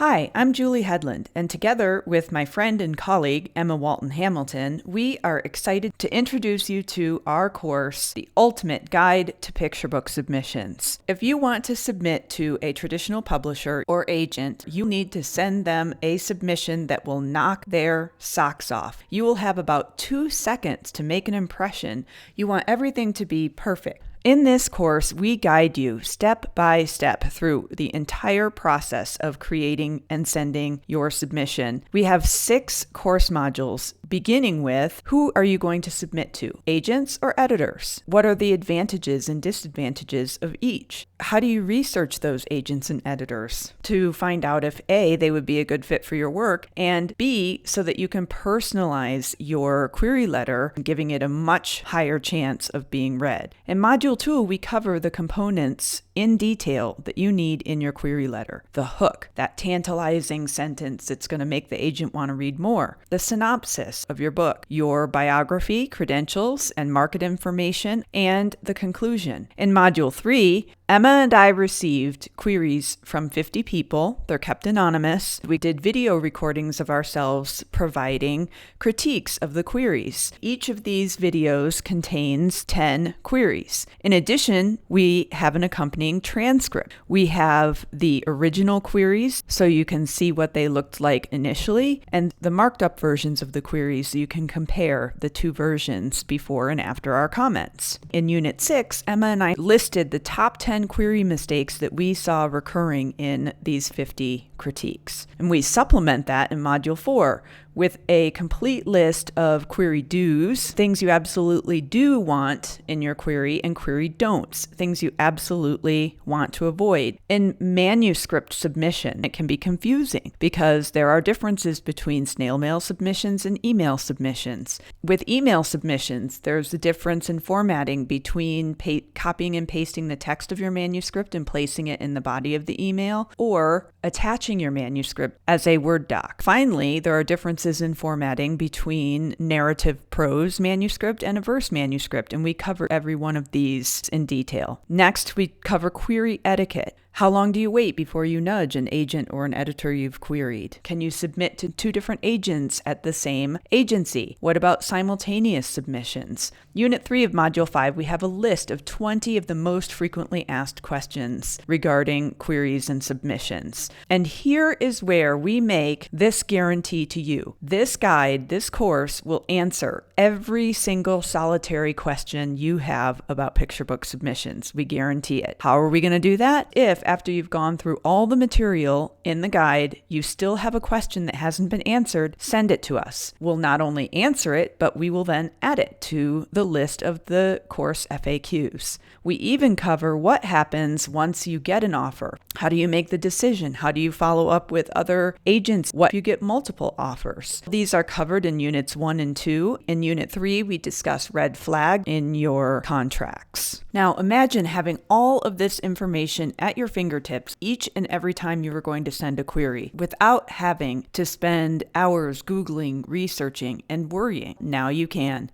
Hi, I'm Julie Headland, and together with my friend and colleague, Emma Walton Hamilton, we are excited to introduce you to our course, The Ultimate Guide to Picture Book Submissions. If you want to submit to a traditional publisher or agent, you need to send them a submission that will knock their socks off. You will have about 2 seconds to make an impression. You want everything to be perfect. In this course, we guide you step by step through the entire process of creating and sending your submission. We have 6 course modules, beginning with who are you going to submit to? Agents or editors? What are the advantages and disadvantages of each? How do you research those agents and editors to find out if A, they would be a good fit for your work, and B, so that you can personalize your query letter, giving it a much higher chance of being read. In Module 2, we cover the components in detail that you need in your query letter. The hook, that tantalizing sentence that's going to make the agent want to read more. The synopsis of your book, your biography, credentials, and market information, and the conclusion. In Module 3, Emma and I received queries from 50 people. They're kept anonymous. We did video recordings of ourselves providing critiques of the queries. Each of these videos contains 10 queries. In addition, we have an accompanying transcript. We have the original queries so you can see what they looked like initially, and the marked up versions of the queries so you can compare the 2 versions before and after our comments. In Unit 6, Emma and I listed the top 10 query mistakes that we saw recurring in these 50 critiques. And we supplement that in Module 4 with a complete list of query do's, things you absolutely do want in your query, and query don'ts, things you absolutely want to avoid. In manuscript submission, it can be confusing because there are differences between snail mail submissions and email submissions. With email submissions, there's a difference in formatting between copying and pasting the text of your manuscript and placing it in the body of the email, or attaching your manuscript as a Word doc. Finally, there are differences in formatting between narrative prose manuscript and a verse manuscript, and we cover every one of these in detail. Next, we cover query etiquette. How long do you wait before you nudge an agent or an editor you've queried? Can you submit to 2 different agents at the same agency? What about simultaneous submissions? Unit 3 of Module 5, we have a list of 20 of the most frequently asked questions regarding queries and submissions. And here is where we make this guarantee to you. This guide, this course, will answer every single solitary question you have about picture book submissions. We guarantee it. How are we going to do that? If after you've gone through all the material in the guide, you still have a question that hasn't been answered, send it to us. We'll not only answer it, but we will then add it to the list of the course FAQs. We even cover what happens once you get an offer. How do you make the decision? How do you follow up with other agents? What if you get multiple offers? These are covered in Units 1 and 2. In Unit 3, we discuss red flag in your contracts. Now, imagine having all of this information at your fingertips each and every time you were going to send a query without having to spend hours Googling, researching, and worrying. Now you can.